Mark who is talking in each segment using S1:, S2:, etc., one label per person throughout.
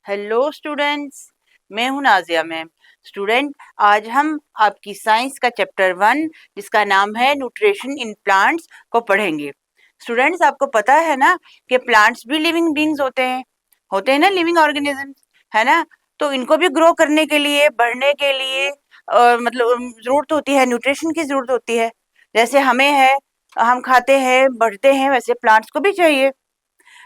S1: Hello students, मैं हूं Nazia ma'am. Student, आज हम आपकी साइंस का चैप्टर 1 जिसका नाम है न्यूट्रिशन इन प्लांट्स को पढ़ेंगे। स्टूडेंट्स, आपको पता है ना कि प्लांट्स भी लिविंग बींग्स होते हैं ना, लिविंग ऑर्गेनिजम्स, है ना। तो इनको भी ग्रो करने के लिए, बढ़ने के लिए मतलब जरूरत होती है, न्यूट्रिशन की जरूरत होती है। जैसे हमें है, हम खाते हैं, बढ़ते हैं, वैसे प्लांट्स को भी चाहिए।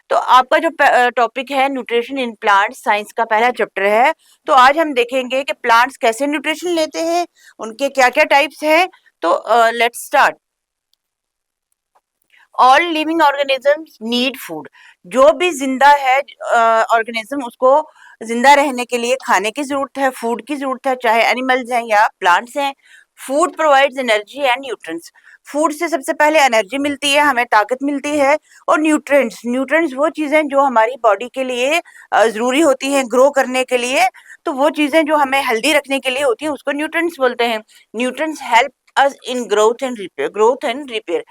S1: तो आपका जो टॉपिक है न्यूट्रिशन इन प्लांट्स, साइंस का पहला चैप्टर है। तो आज हम देखेंगे कि प्लांट्स कैसे न्यूट्रिशन लेते हैं, उनके क्या क्या टाइप्स हैं। तो let's start. All living organisms need food. जो भी जिंदा है ऑर्गेनिज्म, उसको जिंदा रहने के लिए खाने की जरूरत है, फूड की जरूरत है, चाहे एनिमल्स हैं या प्लांट्स हैं। Food provides energy and nutrients. Food से सबसे पहले एनर्जी मिलती है, हमें ताकत मिलती है। और न्यूट्रिएंट्स, न्यूट्रिएंट्स वो चीजें जो हमारी बॉडी के लिए जरूरी होती हैं ग्रो करने के लिए। तो वो चीजें जो हमें हेल्दी रखने के लिए होती हैं उसको न्यूट्रिएंट्स बोलते हैं। Nutrients help us in growth and repair.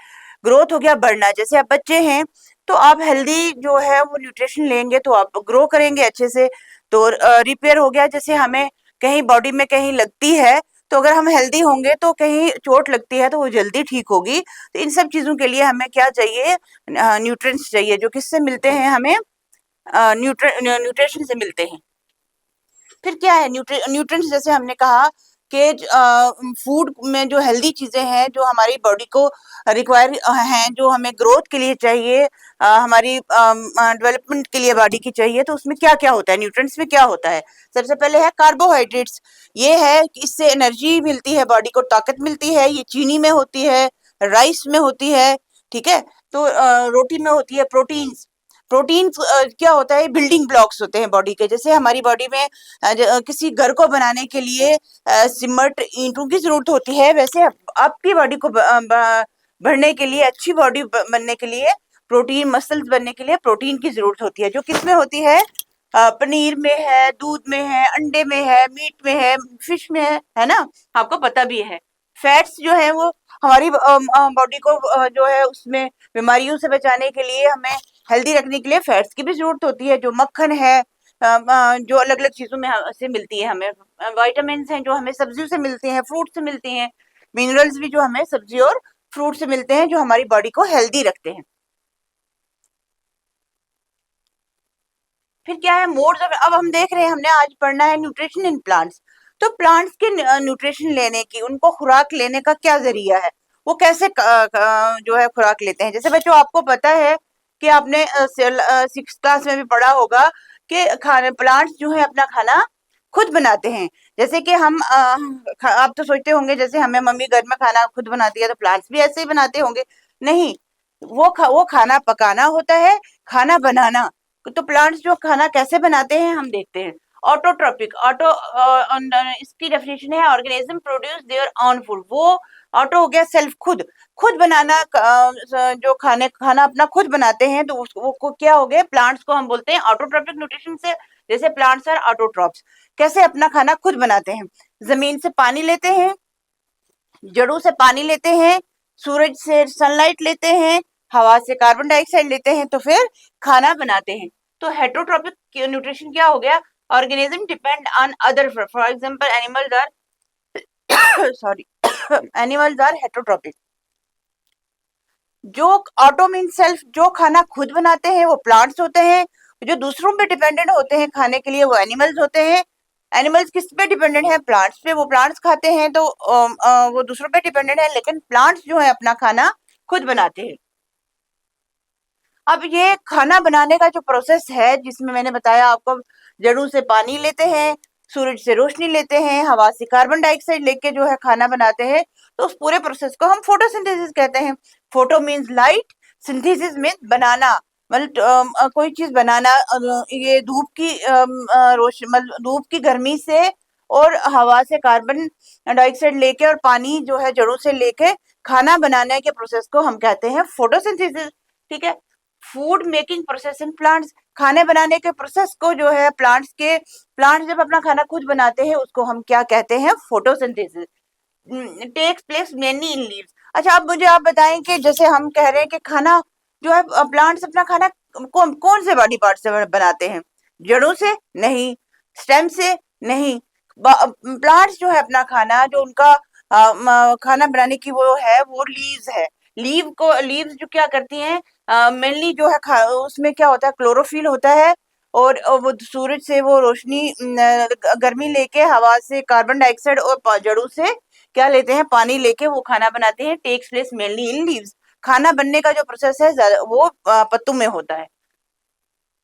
S1: Growth हो गया बढ़ना, जैसे आप बच्चे हैं तो आप हेल्दी जो है वो न्यूट्रिशन लेंगे तो आप ग्रो करेंगे अच्छे से। तो रिपेयर हो गया, जैसे हमें कहीं बॉडी में कहीं लगती है, तो अगर हम हेल्दी होंगे तो कहीं चोट लगती है तो वो जल्दी ठीक होगी। तो इन सब चीजों के लिए हमें क्या चाहिए? न्यूट्रिएंट्स चाहिए, जो किससे मिलते हैं हमें? न्यूट्रिशन से मिलते हैं। फिर क्या है न्यूट्रिएंट्स? जैसे हमने कहा कि फूड में जो हेल्दी चीजें हैं जो हमारी बॉडी को रिक्वायर हैं, जो हमें ग्रोथ के लिए चाहिए, हमारी डेवलपमेंट के लिए बॉडी की चाहिए, तो उसमें क्या क्या होता है? न्यूट्रिएंट्स में क्या होता है? सबसे पहले है कार्बोहाइड्रेट्स। ये है कि इससे एनर्जी मिलती है, बॉडी को ताकत मिलती है। ये चीनी में होती है, राइस में होती है, ठीक है। तो रोटी में होती है। प्रोटीन्स, प्रोटीन क्या होता है? बिल्डिंग ब्लॉक्स होते हैं बॉडी के। जैसे हमारी बॉडी में किसी घर को बनाने के लिए सीमेंट, ईंटों की जरूरत होती है, वैसे आपकी बॉडी को बढ़ने के लिए, अच्छी बॉडी बनने के लिए, प्रोटीन मसल्स बनने के लिए प्रोटीन की जरूरत होती है, जो किसमें होती है? पनीर में है, दूध में है, अंडे में है, मीट में है, फिश में है ना। आपको पता भी है। फैट्स जो है वो हमारी बॉडी को जो है उसमें बीमारियों से बचाने के लिए, हमें हेल्दी रखने के लिए फैट्स की भी जरूरत होती है। जो मक्खन है, जो अलग अलग चीजों में से मिलती है हमें। विटामिन हैं जो हमें सब्जियों से मिलते हैं, फ्रूट से मिलते हैं। मिनरल्स भी जो हमें सब्जी और फ्रूट से मिलते हैं, जो हमारी बॉडी को हेल्दी रखते हैं। फिर क्या है मोड्स ऑफ, अब हम देख रहे हैं, हमने आज पढ़ना है न्यूट्रिशन इन प्लांट्स। तो प्लांट्स के न्यूट्रिशन लेने की, उनको खुराक लेने का क्या जरिया है? वो कैसे जो है खुराक लेते हैं? जैसे बच्चों, आपको पता है कि आपने 6th क्लास में भी पढ़ा होगा कि खाने प्लांट्स जो है अपना खाना खुद बनाते हैं। जैसे कि हम आप तो सोचते होंगे जैसे हमें मम्मी घर में खाना खुद बनाती है तो प्लांट्स भी ऐसे ही बनाते होंगे। नहीं, वो खाना पकाना होता है, खाना बनाना। तो प्लांट्स जो खाना कैसे बनाते हैं हम देखते हैं। ऑटोट्रॉपिक, इसकी डेफिनेशन है organism produce their own food. वो ऑटो हो गया सेल्फ, खुद खुद बनाना, जो खाना अपना खुद बनाते हैं, तो वो क्या हो गए? प्लांट्स को हम बोलते हैं ऑटोट्रॉपिक न्यूट्रिशन से। जैसे प्लांट्स आर ऑटोट्रॉप्स। कैसे अपना खाना खुद बनाते हैं? जमीन से पानी लेते हैं, जड़ों से पानी लेते हैं, सूरज से सनलाइट लेते हैं, हवा से कार्बन डाइऑक्साइड लेते हैं, तो फिर खाना बनाते हैं। तो हेटरोट्रॉपिक न्यूट्रिशन क्या हो गया? Organism depend on other, for example animals are sorry animals are heterotrophic. जो ऑटो मीन सेल्फ, जो खाना खुद बनाते हैं वो प्लांट्स होते हैं। जो दूसरों पे डिपेंडेंट होते हैं खाने के लिए वो एनिमल्स होते हैं। एनिमल्स किस पे डिपेंडेंट है? प्लांट्स पे। वो प्लांट्स खाते हैं तो वो दूसरों पे डिपेंडेंट है, लेकिन प्लांट्स जो है अपना खाना खुद बनाते हैं। अब ये खाना बनाने का जो प्रोसेस है, जिसमें मैंने बताया आपको, जड़ों से पानी लेते हैं, सूरज से रोशनी लेते हैं, हवा से कार्बन डाइऑक्साइड लेके जो है खाना बनाते हैं, तो उस पूरे प्रोसेस को हम फोटोसिंथेसिस कहते हैं। Photo means light, synthesis means बनाना, मतलब कोई चीज बनाना। ये धूप की रोशनी, मतलब धूप की गर्मी से और हवा से कार्बन डाइऑक्साइड लेके और पानी जो है जड़ों से लेके खाना बनाने के प्रोसेस को हम कहते हैं फोटोसिंथेसिस, ठीक है। Food making process in plants, खाने बनाने के प्रोसेस को जो है प्लांट्स जब अपना खाना खुद बनाते हैं उसको हम क्या कहते हैं? Photosynthesis. Takes place mainly in leaves. अच्छा, अब मुझे आप बताएं कि जैसे हम कह रहे हैं कि खाना जो है प्लांट्स अपना खाना कौन से बॉडी पार्ट से बनाते हैं? जड़ों से नहीं, स्टेम से नहीं। प्लांट्स जो है अपना खाना, जो उनका खाना बनाने की वो है, वो लीव्स है। लीव्स जो क्या करती हैं, मेनली जो है उसमें क्या होता है, क्लोरोफिल होता है, और वो सूरज से वो रोशनी गर्मी लेके हवा से कार्बन डाइऑक्साइड और जड़ों से क्या लेते हैं, पानी लेके वो खाना बनाते हैं। Takes place mainly in leaves. खाना बनने का जो प्रोसेस है वो पत्तों में होता है।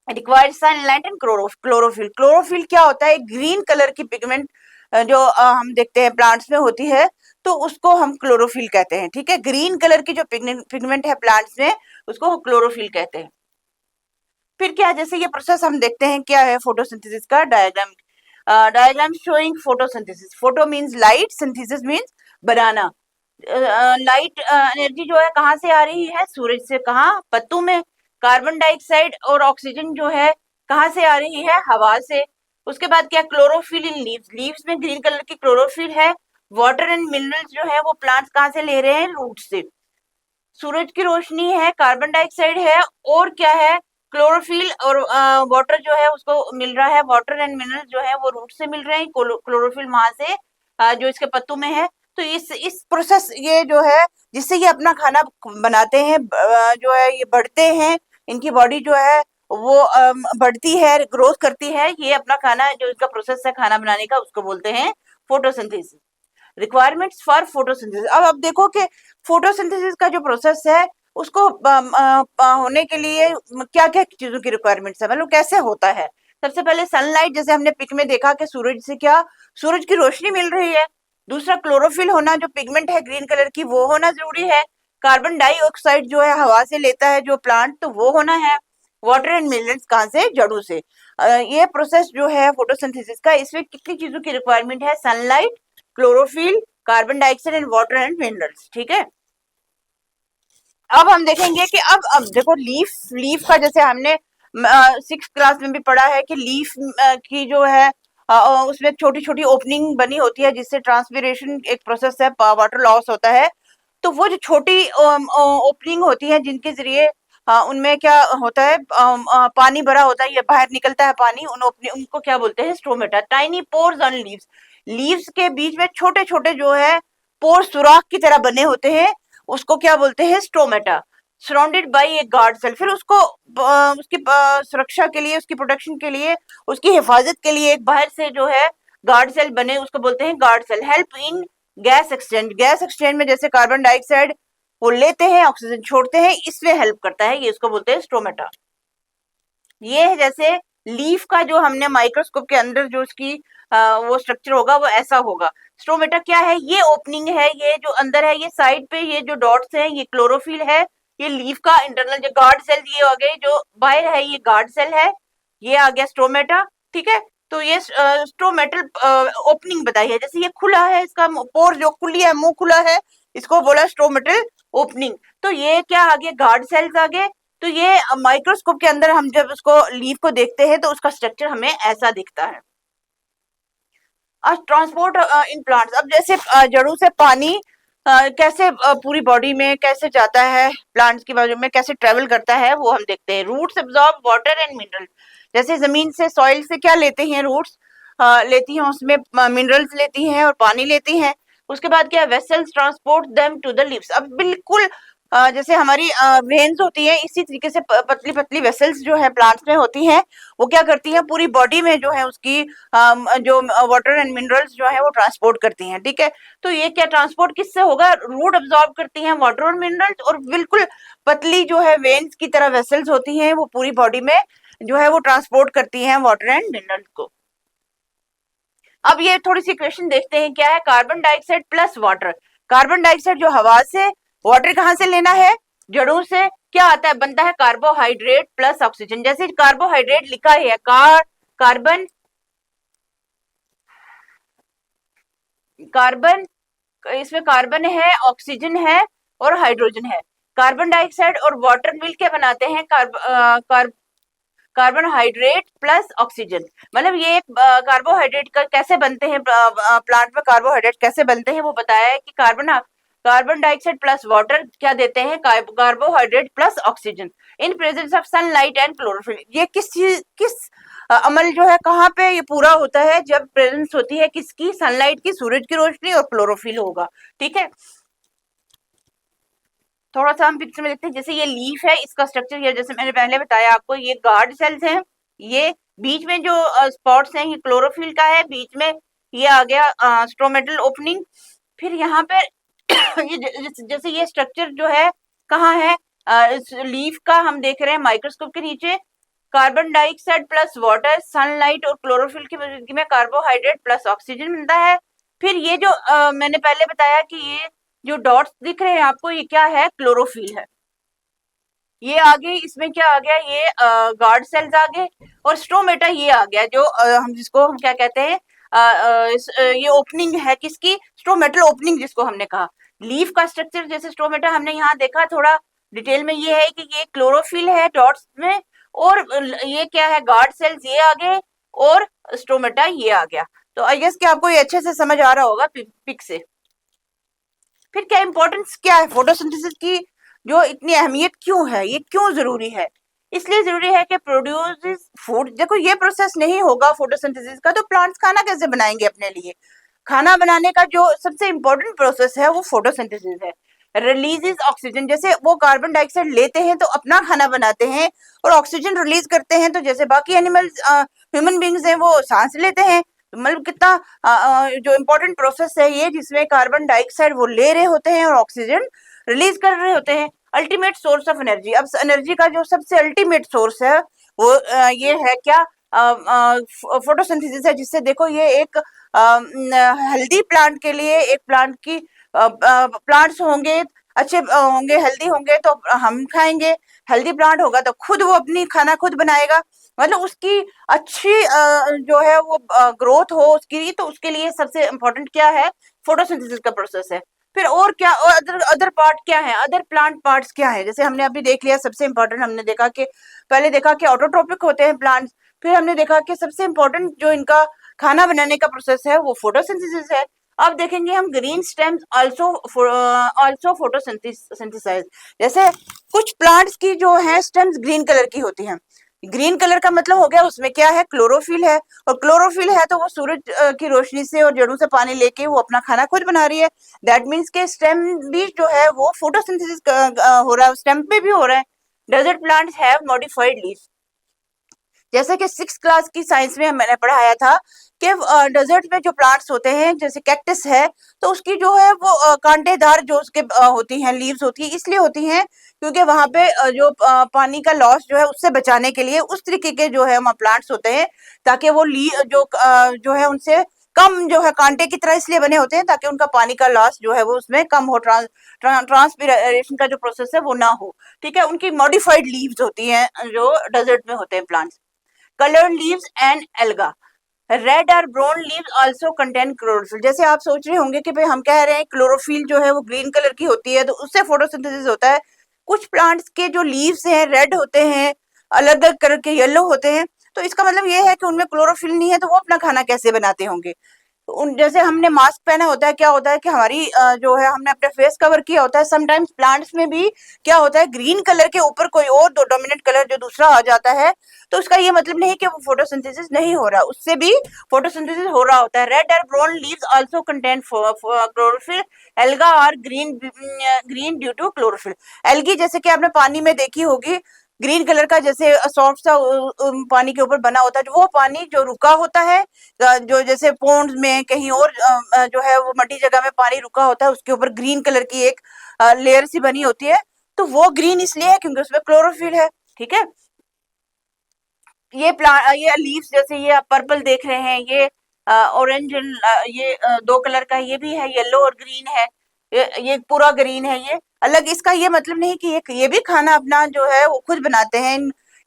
S1: Required sunlight and chlorophyll. Chlorophyll क्या होता है, ग्रीन कलर की पिगमेंट जो हम देखते हैं प्लांट्स में होती है, तो उसको हम क्लोरोफिल कहते हैं। ठीक है, ग्रीन कलर की जो पिगमेंट है प्लांट्स में, उसको क्लोरोफिल कहते हैं। फिर क्या, जैसे ये प्रोसेस हम देखते हैं क्या है फोटोसिंथेसिस का diagram. Diagram showing photosynthesis. Photo means light, synthesis means बनाना। लाइट एनर्जी जो है कहाँ से आ रही है, सूरज से। कहाँ, पत्तों में। कार्बन डाइऑक्साइड और ऑक्सीजन जो है कहाँ से आ रही है, हवा से। उसके बाद क्या, क्लोरोफिल इन लीव्स। लीव्स में ग्रीन कलर की क्लोरोफिल है। वाटर एंड मिनरल्स जो है वो प्लांट्स कहाँ से ले रहे हैं, रूट से। सूरज की रोशनी है, कार्बन डाइऑक्साइड है, और क्या है, क्लोरोफिल और वाटर जो है उसको मिल रहा है। वाटर एंड मिनरल जो है वो रूट से मिल रहे हैं, क्लोरोफिल वहां से जो इसके पत्तों में है। तो इस प्रोसेस ये जो है जिससे ये अपना खाना बनाते हैं, जो है ये बढ़ते हैं, इनकी बॉडी जो है वो बढ़ती है, ग्रोथ करती है। ये अपना खाना जो इसका प्रोसेस है खाना बनाने का, उसको बोलते हैं फोटोसिंथेसिस। Requirements for photosynthesis. अब देखो कि फोटोसिंथेसिस का जो प्रोसेस है उसको होने के लिए क्या क्या चीजों की रिक्वायरमेंट्स है, मतलब कैसे होता है। सबसे पहले सनलाइट, जैसे हमने पिक में देखा कि सूरज से क्या, सूरज की रोशनी मिल रही है। दूसरा, क्लोरोफिल होना, जो पिगमेंट है ग्रीन कलर की, वो होना जरूरी है। कार्बन डाइऑक्साइड जो है हवा से लेता है जो प्लांट, तो वो होना है। वाटर एंड मिनरल्स कहाँ से, जड़ों से। ये प्रोसेस जो है फोटोसिंथेसिस का, इसमें कितनी चीजों की रिक्वायरमेंट है, sunlight, chlorophyll, carbon dioxide and water and minerals. ठीक है, अब हम देखेंगे कि अब देखो लीफ का, जैसे हमने 6th क्लास में भी पढ़ा है कि लीफ की जो है उसमें छोटी छोटी ओपनिंग बनी होती है, जिससे ट्रांसपिरेशन एक प्रोसेस है, वाटर लॉस होता है। तो वो जो छोटी ओपनिंग होती है जिनके जरिए उनमें क्या होता है, पानी भरा होता है, ये बाहर निकलता है पानी, उनको क्या बोलते हैं, stromata. Tiny pores on leaves. Leaves के बीच में छोटे छोटे जो है पोर, सुराख की तरह बने होते हैं, उसको क्या बोलते हैं, stomata. Surrounded by a guard cell. फिर उसको उसकी सुरक्षा के लिए, उसकी प्रोटेक्शन के लिए, उसकी हिफाजत के लिए एक बाहर से जो है गार्ड सेल बने, उसको बोलते हैं guard cell. Help in gas exchange. Gas exchange में जैसे कार्बन डाइऑक्साइड वो लेते हैं, ऑक्सीजन छोड़ते हैं, इसमें हेल्प करता है, ये इसको बोलते हैं स्ट्रोमेटा। ये है जैसे लीफ का जो हमने माइक्रोस्कोप के अंदर जो उसकी वो स्ट्रक्चर होगा वो ऐसा होगा। स्ट्रोमेटा क्या है, ये ओपनिंग है, ये जो अंदर है, ये साइड पे ये जो डॉट्स हैं ये क्लोरोफिल है। ये लीफ का इंटरनल जो गार्ड सेल, ये हो गए, जो बाहर है ये गार्ड सेल है, ये आ गया स्ट्रोमेटा। ठीक है, तो ये स्ट्रोमेटल ओपनिंग बताई है, जैसे ये खुला है, इसका पोर जो खुली है, मुंह खुला है, इसको बोला स्ट्रोमेटल ओपनिंग। तो ये क्या आ गया, गार्ड सेल्स आ गए। तो ये माइक्रोस्कोप के अंदर हम जब उसको लीफ को देखते हैं तो उसका स्ट्रक्चर हमें ऐसा दिखता है। Transport in plants. अब जैसे जड़ों से पानी कैसे पूरी बॉडी में कैसे जाता है, प्लांट्स की बॉडी में कैसे ट्रेवल करता है, वो हम देखते हैं। Roots absorb water and mineral. जैसे जमीन से, सॉइल से क्या लेते हैं, रूट्स लेती हैं, उसमें मिनरल्स लेती हैं और पानी लेती हैं। उसके बाद क्या, vessels transport them to the leaves. अब बिल्कुल जैसे हमारी वेन्स होती है, इसी तरीके से पतली पतली वेसल्स जो है प्लांट्स में होती हैं, वो क्या करती हैं, पूरी बॉडी में जो है उसकी जो वाटर एंड मिनरल्स जो है वो ट्रांसपोर्ट करती हैं। ठीक है, तो ये क्या ट्रांसपोर्ट किससे होगा, रूट अब्सॉर्ब करती हैं वाटर और मिनरल्स, और बिल्कुल पतली जो है वेन्स की तरह वेसल्स होती हैं, वो पूरी बॉडी में जो है वो ट्रांसपोर्ट करती हैं वाटर एंड मिनरल्स को। अब ये थोड़ी सी क्वेश्चन देखते हैं, क्या है, carbon dioxide plus water. Carbon dioxide जो हवा से, वाटर कहाँ से लेना है, जड़ों से। क्या आता है, बनता है कार्बोहाइड्रेट प्लस ऑक्सीजन। जैसे कार्बोहाइड्रेट लिखा है, कार्बन कार्बन इसमें कार्बन है, ऑक्सीजन है और हाइड्रोजन है। कार्बन डाइऑक्साइड और वाटर मिल के बनाते हैं कार्बोहाइड्रेट प्लस ऑक्सीजन। मतलब ये कार्बोहाइड्रेट का कैसे बनते हैं, प्लांट में कार्बोहाइड्रेट कैसे बनते हैं वो बताया है कि कार्बन डाइऑक्साइड प्लस वाटर क्या देते हैं, carbohydrate plus oxygen in presence of sunlight and chlorophyll. ये किस अमल जो है कहाँ पे ये पूरा होता है, जब प्रेजेंस होती है किसकी, सनलाइट की, सूरज की रोशनी और क्लोरोफिल होगा। ठीक है, थोड़ा सा हम पिक्चर में देखते हैं। जैसे ये लीफ है, इसका स्ट्रक्चर ये जैसे मैंने पहले बताया आपको, ये गार्ड सेल्स हैं, ये बीच में जो स्पॉट्स हैं ये क्लोरोफिल का है, बीच में ये आ गया स्ट्रोमेटल ओपनिंग। फिर यहाँ पे ये जैसे ये स्ट्रक्चर जो है कहाँ है, इस लीफ का हम देख रहे हैं माइक्रोस्कोप के नीचे, carbon dioxide plus water, sunlight और क्लोरोफिल की मौजूदगी में कार्बोहाइड्रेट प्लस ऑक्सीजन मिलता है। फिर ये जो मैंने पहले बताया कि ये जो डॉट्स दिख रहे हैं आपको, ये क्या है, क्लोरोफिल है। ये आगे इसमें क्या आ गया, ये गार्ड सेल्स आ गए, और स्ट्रोमेटा ये आ गया, जो हम जिसको हम क्या कहते हैं, ये ओपनिंग है किसकी, स्ट्रोमेटल ओपनिंग जिसको हमने कहा। लीफ का स्ट्रक्चर जैसे स्ट्रोमेटा हमने यहाँ देखा थोड़ा डिटेल में, ये है कि ये क्लोरोफिल है डॉट्स में, और ये क्या है, गार्ड सेल्स ये आ गए, और स्ट्रोमेटा ये आ गया। तो आई गेस कि आपको ये अच्छे से समझ आ रहा होगा पिक से। फिर क्या इंपॉर्टेंस क्या है फोटोसिंथेसिस की, जो इतनी अहमियत क्यों है, ये क्यों जरूरी है? इसलिए जरूरी है कि प्रोड्यूस फूड। देखो ये प्रोसेस नहीं होगा फोटोसिंथेसिस का तो प्लांट्स खाना कैसे बनाएंगे अपने लिए? खाना बनाने का जो सबसे इम्पोर्टेंट प्रोसेस है वो फोटोसिंथेसिस है। रिलीजेस ऑक्सीजन, जैसे वो कार्बन डाइऑक्साइड लेते हैं तो अपना खाना बनाते हैं, और ऑक्सीजन रिलीज करते हैं, तो जैसे बाकी एनिमल्स ह्यूमन बींग्स हैं वो सांस लेते हैं। मतलब कितना जो इम्पोर्टेंट प्रोसेस है ये, जिसमें कार्बन डाइऑक्साइड वो ले रहे होते हैं और ऑक्सीजन रिलीज कर रहे होते हैं। अल्टीमेट सोर्स ऑफ एनर्जी, अब एनर्जी का जो सबसे अल्टीमेट सोर्स है वो ये है क्या, फोटोसिंथेसिस है, जिससे देखो ये एक हेल्दी प्लांट के लिए, एक प्लांट की प्लांट्स होंगे अच्छे होंगे, हेल्दी होंगे तो हम खाएंगे, हेल्दी प्लांट होगा तो खुद वो अपनी खाना खुद बनाएगा, मतलब उसकी अच्छी जो है वो ग्रोथ हो उसकी, तो उसके लिए सबसे इम्पोर्टेंट क्या है, फोटोसिंथेसिस का प्रोसेस है। फिर और क्या, और अदर पार्ट क्या है, अदर प्लांट पार्ट्स क्या है, जैसे हमने अभी देख लिया सबसे इम्पोर्टेंट, हमने देखा कि पहले देखा कि ऑटोट्रोपिक होते हैं प्लांट्स, फिर हमने देखा कि सबसे इम्पोर्टेंट जो इनका खाना बनाने का प्रोसेस है वो फोटोसिंथेसिस है। अब देखेंगे हम ग्रीन स्टेम्स आल्सो फोटोसिंथेसाइज। जैसे कुछ प्लांट्स की जो है स्टेम्स ग्रीन कलर की होती हैं, ग्रीन कलर का मतलब हो गया उसमें क्या है, क्लोरोफिल है, और क्लोरोफिल है तो वो सूरज की रोशनी से और जड़ों से पानी लेके वो अपना खाना खुद बना रही है। दैट मीन्स के स्टेम भी जो है वो फोटोसिंथेसिस हो रहा है, स्टेम पे भी हो रहा है। Desert plants have modified leaves, जैसे कि 6th क्लास की साइंस में मैंने पढ़ाया था कि डेजर्ट में जो प्लांट्स होते हैं जैसे कैक्टस है, तो उसकी जो है वो कांटेदार जो उसके होती हैं लीव्स होती है, इसलिए होती हैं क्योंकि वहां पे जो पानी का लॉस जो है उससे बचाने के लिए उस तरीके के जो है वहाँ प्लांट्स होते हैं, ताकि वो जो है उनसे कम जो है कांटे की तरह इसलिए बने होते हैं ताकि उनका पानी का लॉस जो है वो उसमें कम हो, ट्रांसपिरेशन का जो प्रोसेस है वो ना हो। ठीक है, उनकी मॉडिफाइड लीव्स होती हैं जो डेजर्ट में होते हैं plants. colored leaves and alga, red और brown leaves also contain chlorophyll. जैसे आप सोच रहे होंगे कि भाई हम कह रहे हैं क्लोरोफिल जो है वो ग्रीन कलर की होती है तो उससे फोटोसिंथेसिस होता है। कुछ प्लांट्स के जो लीव्स हैं रेड होते हैं, अलग अलग कलर के येलो होते हैं, तो इसका मतलब ये है कि उनमें क्लोरोफिल नहीं है, तो वो अपना खाना कैसे बनाते होंगे। उन जैसे हमने मास्क पहना होता है, क्या होता है कि हमारी जो है हमने अपने फेस कवर किया होता है, समटाइम्स प्लांट्स में भी क्या होता है, ग्रीन कलर के ऊपर कोई और दो डोमिनेंट कलर जो दूसरा आ जाता है, तो उसका ये मतलब नहीं कि वो फोटोसिंथेसिस नहीं हो रहा, उससे भी फोटोसिंथेसिस हो रहा होता है। रेड और brown leaves also contain chlorophyll, alga और green due to chlorophyll. Algae जैसे कि आपने पानी में देखी होगी, ग्रीन कलर का जैसे सॉफ्ट सा पानी के ऊपर बना होता है, वो पानी जो रुका होता है, जो जैसे पोन्ड्स में कहीं और जो है वो मट्टी जगह में पानी रुका होता है, उसके ऊपर ग्रीन कलर की एक लेयर सी बनी होती है, तो वो ग्रीन इसलिए है क्योंकि उसमें क्लोरोफिल है। ठीक है, ये लीव्स जैसे ये आप पर्पल देख रहे हैं, ये ऑरेंज, ये दो कलर का ये भी है, येलो और ग्रीन है, ये पूरा ग्रीन है, ये अलग। इसका ये मतलब नहीं कि ये भी खाना अपना जो है वो खुद बनाते हैं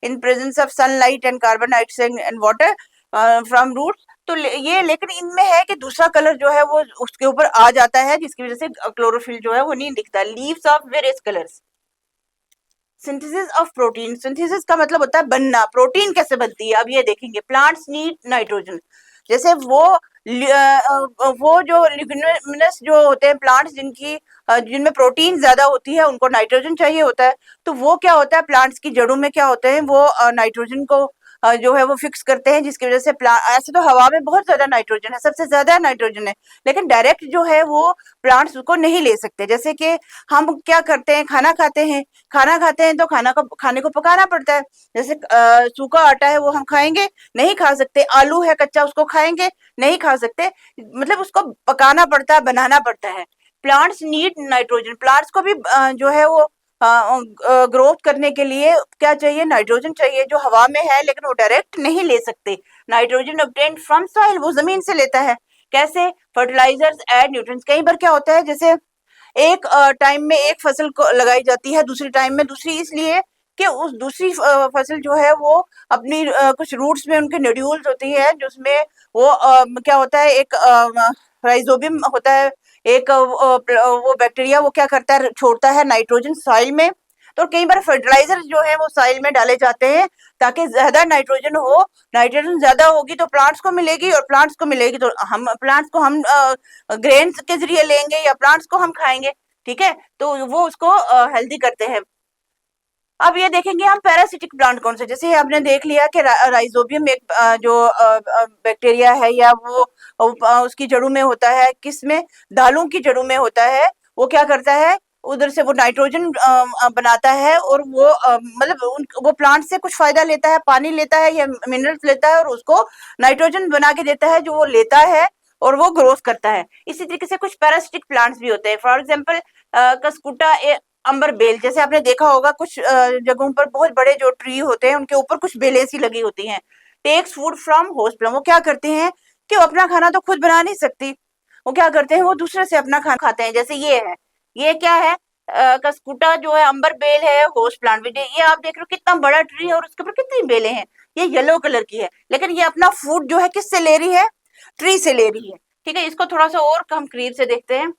S1: in presence of sunlight and carbon dioxide and water from roots. तो ये लेकिन इनमें है कि दूसरा कलर जो है वो उसके ऊपर आ जाता है, जिसकी वजह से क्लोरोफिल जो है वो नहीं दिखता। Leaves of various colours. Synthesis of protein, synthesis का मतलब होता है बनना, प्रोटीन कैसे बनती है अब ये देखेंगे। प्लांट्स नीड नाइट्रोजन, जैसे वो जो लिग्नोमिनस जो होते हैं प्लांट्स जिनमें प्रोटीन ज्यादा होती है उनको नाइट्रोजन चाहिए होता है, तो वो क्या होता है प्लांट्स की जड़ों में क्या होते हैं वो नाइट्रोजन को जो है वो फिक्स करते हैं, जिसकी वजह से ऐसे तो हवा में बहुत ज्यादा नाइट्रोजन है, सबसे ज्यादा नाइट्रोजन है, लेकिन डायरेक्ट जो है वो प्लांट्स उसको नहीं ले सकते। जैसे कि हम क्या करते हैं, खाना खाते हैं तो खाने को पकाना पड़ता है। जैसे सूखा आटा है वो हम खाएंगे, नहीं खा सकते। आलू है कच्चा, उसको खाएंगे, नहीं खा सकते। मतलब उसको पकाना पड़ता है, बनाना पड़ता है। Plants need nitrogen. प्लांट्स को भी जो है वो ग्रोथ करने के लिए क्या चाहिए, नाइट्रोजन चाहिए, जो हवा में है लेकिन वो डायरेक्ट नहीं ले सकते। नाइट्रोजन ऑब्टेन्ड फ्रॉम सॉइल, वो जमीन से लेता है। कैसे? Fertilizers add nutrients. कई बार क्या होता है, जैसे एक टाइम में एक फसल को लगाई जाती है, दूसरी टाइम में दूसरी, इसलिए कि उस दूसरी फसल जो है वो अपनी कुछ रूट्स में उनके नोड्यूल्स होती है, जिसमें वो क्या होता है, एक राइजोबियम होता है, एक वो बैक्टीरिया, वो क्या करता है, छोड़ता है नाइट्रोजन सॉइल में। तो कई बार फर्टिलाइजर जो है वो सॉइल में डाले जाते हैं ताकि ज्यादा नाइट्रोजन हो। नाइट्रोजन ज्यादा होगी तो प्लांट्स को मिलेगी, और प्लांट्स को मिलेगी तो प्लांट्स को हम ग्रेन्स के जरिए लेंगे या प्लांट्स को हम खाएंगे। ठीक है, तो वो उसको हेल्दी करते हैं। अब ये देखेंगे हम पैरासिटिक प्लांट कौन से, जैसे आपने देख लिया कि राइजोबियम एक जो बैक्टीरिया है, या वो उसकी जड़ों में होता है, किसमें, दालों की जड़ों में होता है। वो क्या करता है, उधर से वो नाइट्रोजन बनाता है, और वो मतलब वो प्लांट से कुछ फायदा लेता है, पानी लेता है या मिनरल्स लेता है, और उसको नाइट्रोजन बना के देता है, जो वो लेता है और वो ग्रोथ करता है। इसी तरीके से कुछ पैरासिटिक प्लांट्स भी होते हैं। For example Cuscuta Ambar bell, जैसे आपने देखा होगा कुछ जगहों पर बहुत बड़े जो ट्री होते हैं उनके ऊपर कुछ बेलें सी लगी होती हैं। Takes food from host plant. वो क्या करते हैं कि वो अपना खाना तो खुद बना नहीं सकती, वो क्या करते हैं, वो दूसरे से अपना खाना खाते हैं। जैसे ये है, ये क्या है, कस्कुटा जो है, अंबर बेल है, होस्ट प्लांट। ये आप देख रहे हो कितना बड़ा ट्री है और उसके ऊपर कितनी बेलें हैं। ये येलो कलर की है, लेकिन ये अपना फूड जो है किससे ले रही है, ट्री से ले रही है। ठीक है, इसको थोड़ा सा और हम करीब से देखते हैं।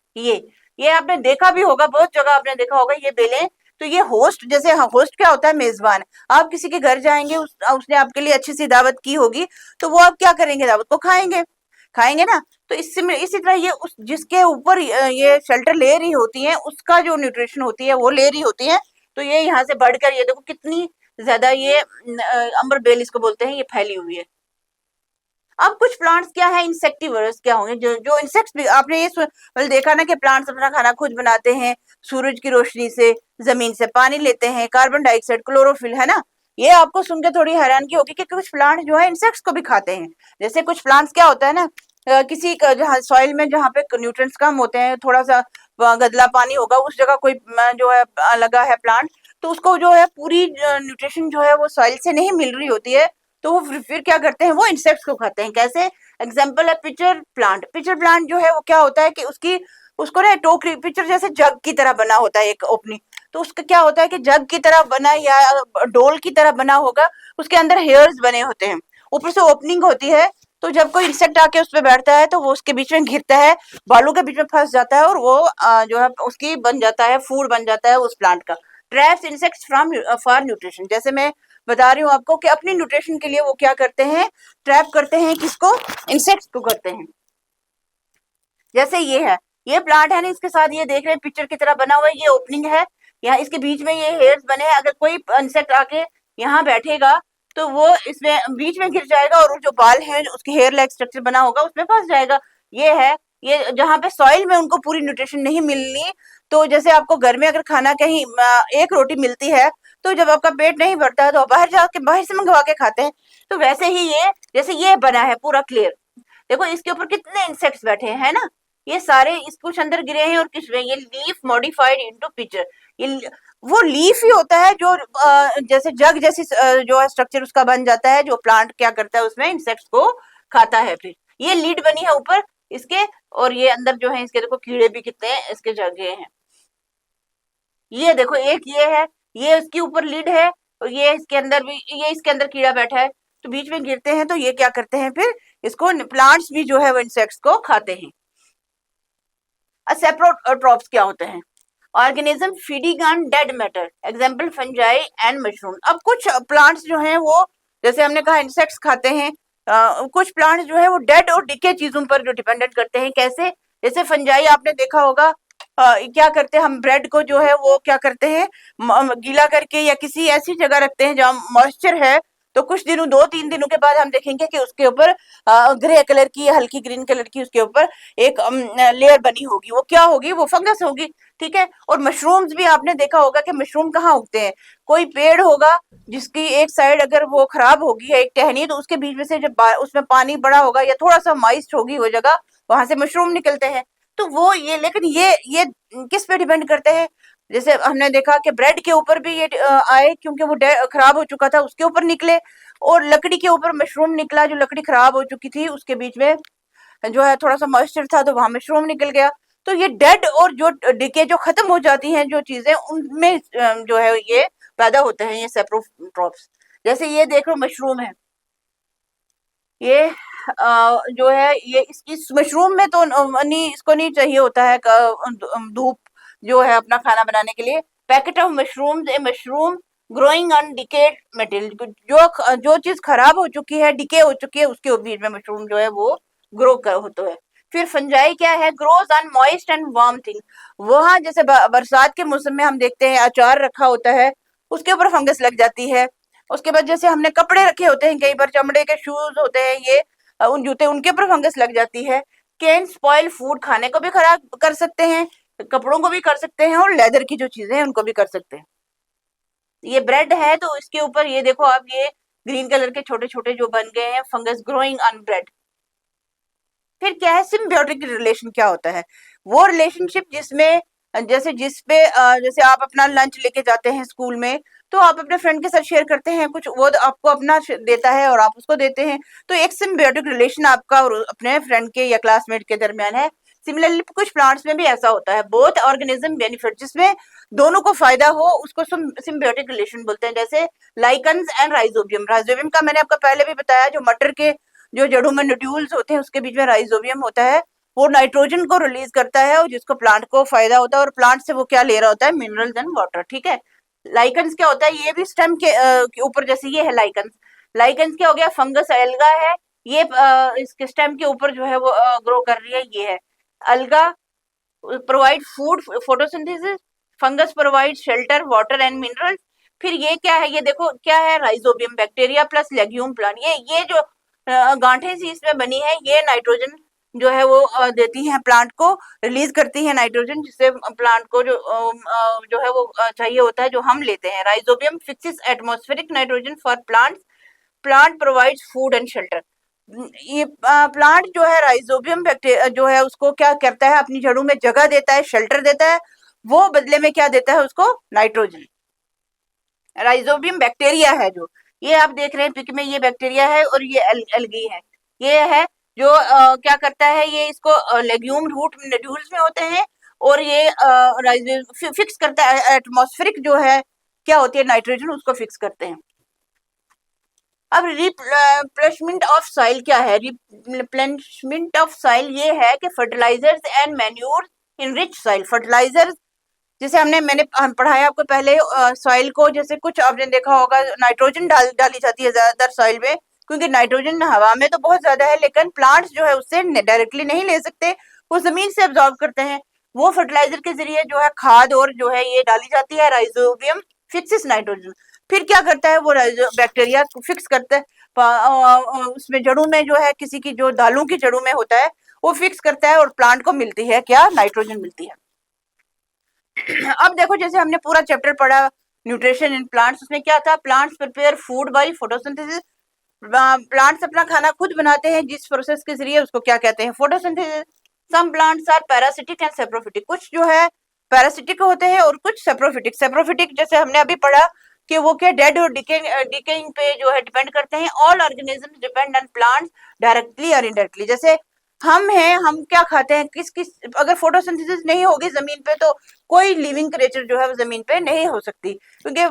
S1: ये आपने देखा भी होगा, बहुत जगह आपने देखा होगा ये बेलें। तो ये होस्ट, जैसे होस्ट क्या होता है, मेजबान। आप किसी के घर जाएंगे, उसने आपके लिए अच्छी सी दावत की होगी, तो वो आप क्या करेंगे, दावत को खाएंगे, खाएंगे ना। तो इसी तरह ये उस जिसके ऊपर ये शेल्टर ले रही होती है, उसका जो न्यूट्रिशन होती है वो ले रही होती है। तो ये यहाँ से बढ़कर, ये देखो कितनी ज्यादा ये अंबर बेल इसको बोलते हैं, ये फैली हुई है। अब कुछ प्लांट्स क्या है, इंसेक्टिवर्स क्या होंगे, जो इंसेक्ट्स भी आपने ये मतलब देखा ना कि प्लांट्स अपना खाना खुद बनाते हैं, सूरज की रोशनी से, जमीन से पानी लेते हैं, कार्बन डाइऑक्साइड, क्लोरोफिल, है ना। ये आपको सुन के थोड़ी हैरानगी होगी कि कुछ प्लांट जो है इंसेक्ट्स को भी खाते हैं। जैसे कुछ प्लांट्स क्या होता है ना, किसी का जहाँ सॉइल में जहाँ पे न्यूट्रिएंट्स कम होते हैं, थोड़ा सा गदला पानी होगा, उस जगह कोई जो है लगा है प्लांट, तो उसको जो है पूरी न्यूट्रिशन जो है वो सॉइल से नहीं मिल रही होती है, तो वो फिर क्या करते हैं, वो इंसेक्ट्स को खाते हैं। कैसे? एग्जाम्पल है पिचर प्लांट। पिचर प्लांट जो है वो क्या होता है कि उसको ना टोकरी, पिचर जैसे जग की तरह बना होता है एक ओपनिंग, तो उसका क्या होता है कि जग की तरह बना या डोल की तरह बना होगा, उसके अंदर हेयर्स बने होते हैं, ऊपर से ओपनिंग होती है। तो जब कोई इंसेक्ट आके उस पर बैठता है तो वो उसके बीच में घिरता है, बालों के बीच में फंस जाता है, और वो जो है उसकी बन जाता है, फूड बन जाता है उस प्लांट का। Traps insects from for nutrition. जैसे मैं बता रही हूँ आपको कि अपनी न्यूट्रिशन के लिए वो क्या करते हैं, ट्रैप करते हैं, किसको, इंसेक्ट्स को करते हैं। जैसे ये है, ये प्लांट है ना, इसके साथ ये देख रहे हैं पिक्चर की तरह बना हुआ है, ये ओपनिंग है, यहाँ इसके बीच में ये हेयर्स बने हैं। अगर कोई इंसेक्ट आके यहाँ बैठेगा तो वो इसमें बीच में गिर जाएगा, और जो बाल है, उसके हेयर लाइक स्ट्रक्चर बना होगा, उसमें फंस जाएगा। ये है, ये जहाँ पे सॉइल में उनको पूरी न्यूट्रिशन नहीं मिलनी, तो जैसे आपको घर में अगर खाना कहीं एक रोटी मिलती है, तो जब आपका पेट नहीं भरता है तो बाहर से मंगवा के खाते हैं। तो वैसे ही ये, जैसे ये बना है पूरा क्लियर, देखो इसके ऊपर कितने इंसेक्ट्स बैठे हैं ना, ये सारे इस कुछ अंदर गिरे हैं और किस में, ये लीफ मॉडिफाइड इनटू पिक्चर। ये वो लीफ ही होता है जो जैसे जग जैसी जो है स्ट्रक्चर उसका बन जाता है, जो प्लांट क्या करता है उसमें इंसेक्ट्स को खाता है। फिर ये लीड बनी है ऊपर इसके, और ये अंदर जो है इसके देखो कीड़े भी कितने हैं, इसके जगह हैं। ये देखो एक ये है, ये इसके ऊपर लीड है, और ये इसके अंदर भी, ये इसके अंदर कीड़ा बैठा है, तो बीच में गिरते हैं, तो ये क्या करते हैं, फिर इसको प्लांट्स भी जो है वो इंसेक्ट्स को खाते हैं। सेप्रोट्रॉप्स क्या होते हैं, organism feeding on dead matter, example fungi and mushroom. अब कुछ प्लांट्स जो हैं वो, जैसे हमने कहा इंसेक्ट्स खाते हैं, कुछ प्लांट्स जो है वो डेड और डिके चीजों पर जो डिपेंडेंट करते हैं। कैसे? जैसे फंजाई आपने देखा होगा, क्या करते हैं, हम ब्रेड को जो है वो क्या करते हैं, गीला करके या किसी ऐसी जगह रखते हैं जहाँ मॉइस्चर है, तो कुछ दिनों 2-3 दिनों के बाद हम देखेंगे कि उसके ऊपर ग्रे कलर की, हल्की ग्रीन कलर की उसके ऊपर एक लेयर बनी होगी। वो क्या होगी? वो फंगस होगी, ठीक है। और मशरूम्स भी आपने देखा होगा कि मशरूम कहाँ उगते हैं? कोई पेड़ होगा जिसकी एक साइड अगर वो खराब होगी है, एक टहनी, तो उसके बीच में से जब उसमें पानी बड़ा होगा या थोड़ा सा मॉइस्ट होगी वो जगह, वहां से मशरूम निकलते हैं। तो वो ये, लेकिन ये किस पे डिपेंड करते हैं? जैसे हमने देखा कि ब्रेड के ऊपर भी ये आए, क्योंकि वो खराब हो चुका था, उसके ऊपर निकले। और लकड़ी के ऊपर मशरूम निकला, जो लकड़ी खराब हो चुकी थी उसके बीच में जो है थोड़ा सा मॉइस्चर था, तो वहां मशरूम निकल गया। तो ये डेड और जो डिके जो खत्म हो जाती हैं जो चीजें, उनमें जो है ये पैदा होते हैं ये सेप्रोट्रॉप्स। जैसे ये देखो मशरूम है, ये जो है ये इस मशरूम में तो नहीं, इसको नहीं चाहिए होता है धूप जो है अपना खाना बनाने के लिए। Packet of mushrooms, A mushroom growing on decade material, जो चीज खराब हो चुकी है, डिके हो चुकी है, उसके बीच में मशरूम जो है वो ग्रो होता है। फिर फंजाई क्या है? Grows on moist and warm thing. वहां जैसे बरसात के मौसम में हम देखते हैं अचार रखा होता है, उसके ऊपर फंगस लग जाती है। उसके बाद जैसे हमने कपड़े रखे होते हैं, कई बार चमड़े के शूज होते हैं, ये उन जूते, उनके ऊपर फंगस लग जाती है। कैन स्पॉइल फूड, खाने को भी खराब कर सकते हैं, कपड़ों को भी कर सकते हैं, और लेदर की जो चीजें हैं उनको भी कर सकते हैं। ये ब्रेड है तो इसके ऊपर ये देखो आप, ये ग्रीन कलर के छोटे छोटे जो बन गए हैं फंगस ग्रोइंग ऑन ब्रेड। फिर क्या है? सिम्बियोटिक रिलेशन क्या होता है? वो रिलेशनशिप जिसमें जैसे आप अपना लंच लेके जाते हैं स्कूल में, तो आप अपने फ्रेंड के साथ शेयर करते हैं कुछ, वो आपको अपना देता है और आप उसको देते हैं। तो एक सिम्बियोटिक रिलेशन आपका और अपने फ्रेंड के या क्लासमेट के दरमियान है। सिमिलरली कुछ प्लांट्स में भी ऐसा होता है, बोथ ऑर्गेनिज्म बेनिफिट, जिसमें दोनों को फायदा हो उसको सिम्बियोटिक रिलेशन बोलते हैं। जैसे लाइकन्स एंड राइजोबियम। राइजोबियम का मैंने आपको पहले भी बताया, जो मटर के जो जड़ों में नोड्यूल्स होते हैं उसके बीच में राइजोबियम होता है, वो नाइट्रोजन को रिलीज करता है और जिसको प्लांट को फायदा होता है, और प्लांट से वो क्या ले रहा होता है? मिनरल्स एंड वाटर, ठीक है। लाइकन्स क्या होता है? ये भी स्टेम के ऊपर, जैसे ये है लाइकन्स। लाइकन्स क्या हो गया? फंगस एल्गा है, ये इसके स्टेम के ऊपर जो है वो ग्रो कर रही है, ये है alga. Provide food photosynthesis, fungus provide shelter water and minerals. फिर ये क्या है? ये देखो क्या है? Rhizobium, bacteria plus legume plant. ये जो गांठें सी इसमें बनी है, ये नाइट्रोजन जो है वो देती हैं प्लांट को, रिलीज करती है नाइट्रोजन, जिससे प्लांट को जो है वो चाहिए होता है, जो हम लेते हैं। Rhizobium fixes atmospheric nitrogen for plants, plant provides food and shelter. ये प्लांट जो है राइजोबियम जो है उसको क्या करता है? अपनी जड़ों में जगह देता है, शेल्टर देता है, वो बदले में क्या देता है उसको? नाइट्रोजन। राइजोबियम बैक्टीरिया है, जो ये आप देख रहे हैं पिक में, ये बैक्टीरिया है और ये एल्गी है। ये है जो क्या करता है? ये इसको लेग्यूम रूट नोड्यूल्स में होते हैं, और ये फिक्स करता है एटमॉस्फेरिक जो है क्या होती है? नाइट्रोजन, उसको फिक्स करते हैं। अब रिप्लेसमेंट ऑफ सॉइल क्या है? रिप्लेसमेंट ऑफ सॉइल ये है कि fertilizers and manure in rich soil. Fertilizers जैसे मैंने पढ़ाया आपको पहले, सॉइल को, जैसे कुछ आपने देखा होगा नाइट्रोजन डाली जाती है ज्यादातर सॉइल में, क्योंकि नाइट्रोजन हवा में तो बहुत ज्यादा है, लेकिन प्लांट्स जो है उससे डायरेक्टली नहीं ले सकते, वो जमीन से एब्जॉर्ब करते हैं। वो फर्टिलाइजर के जरिए जो है खाद और जो है ये डाली जाती है। Rhizobium fixes nitrogen. फिर क्या करता है? वो बैक्टीरिया फिक्स करता है उसमें जड़ों में, जो है किसी की जो दालों की जड़ों में होता है, वो फिक्स करता है और प्लांट को मिलती है क्या? नाइट्रोजन मिलती है। अब देखो, जैसे हमने पूरा चैप्टर पढ़ा न्यूट्रिशन इन प्लांट्स, उसमें क्या था? Plants prepare food by photosynthesis. Plants अपना खाना खुद बनाते हैं, जिस प्रोसेस के जरिए, उसको क्या कहते हैं? Photosynthesis. Some plants are parasitic and saprophytic. कुछ जो है पैरासिटिक होते हैं और कुछ सेप्रोफिटिक। सेप्रोफिटिक जैसे हमने अभी पढ़ा कि वो क्या डेड और डिकेइंग पे जो है डिपेंड करते हैं। All organisms depend on plants directly और इनडायरेक्टली। जैसे हम हैं, हम क्या खाते हैं? किस अगर फोटोसिंथेसिस नहीं होगी जमीन पे, तो कोई लिविंग क्रिएचर जो है वो जमीन पे नहीं हो सकती, क्योंकि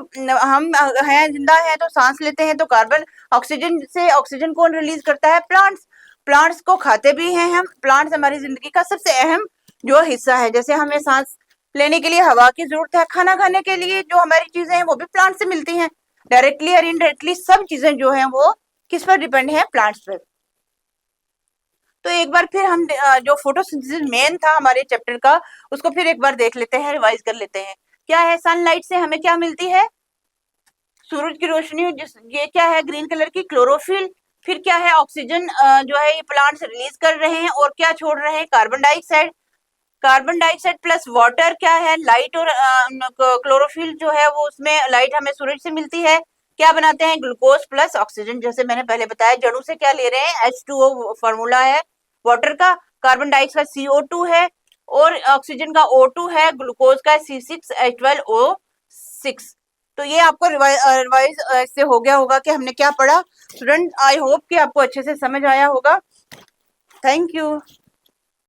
S1: हम हैं, जिंदा हैं, तो सांस लेते हैं, तो कार्बन ऑक्सीजन से ऑक्सीजन कौन रिलीज करता है? प्लांट्स। प्लांट्स को खाते भी हैं हम। प्लांट्स हमारी जिंदगी का सबसे अहम जो हिस्सा है। जैसे हमें सांस लेने के लिए हवा की जरूरत है, खाना खाने के लिए जो हमारी चीजें हैं वो भी प्लांट से मिलती हैं, डायरेक्टली और इनडायरेक्टली। सब चीजें जो हैं वो किस पर डिपेंड है? प्लांट्स पर। तो एक बार फिर हम जो फोटोसिंथेसिस मेन था हमारे चैप्टर का, उसको फिर एक बार देख लेते हैं, रिवाइज कर लेते हैं। क्या है? सनलाइट से हमें क्या मिलती है? सूरज की रोशनी, जिस ये क्या है ग्रीन कलर की, क्लोरोफिल। फिर क्या है, ऑक्सीजन जो है ये प्लांट्स रिलीज कर रहे हैं, और क्या छोड़ रहे हैं, carbon dioxide. Carbon dioxide plus water क्या है, लाइट, और क्लोरोफिल जो है वो उसमें लाइट हमें सूरज से मिलती है, क्या बनाते हैं, ग्लूकोज प्लस ऑक्सीजन। जैसे मैंने पहले बताया, जड़ों से क्या ले रहे हैं, H2O फॉर्मूला है वाटर का, कार्बन डाइऑक्साइड CO2 है, और ऑक्सीजन का O2 है, ग्लूकोज का C6H12O6। तो ये आपको रिवाइज से हो गया होगा कि हमने क्या पढ़ा। स्टूडेंट, आई होप कि आपको अच्छे से समझ आया होगा। Thank you.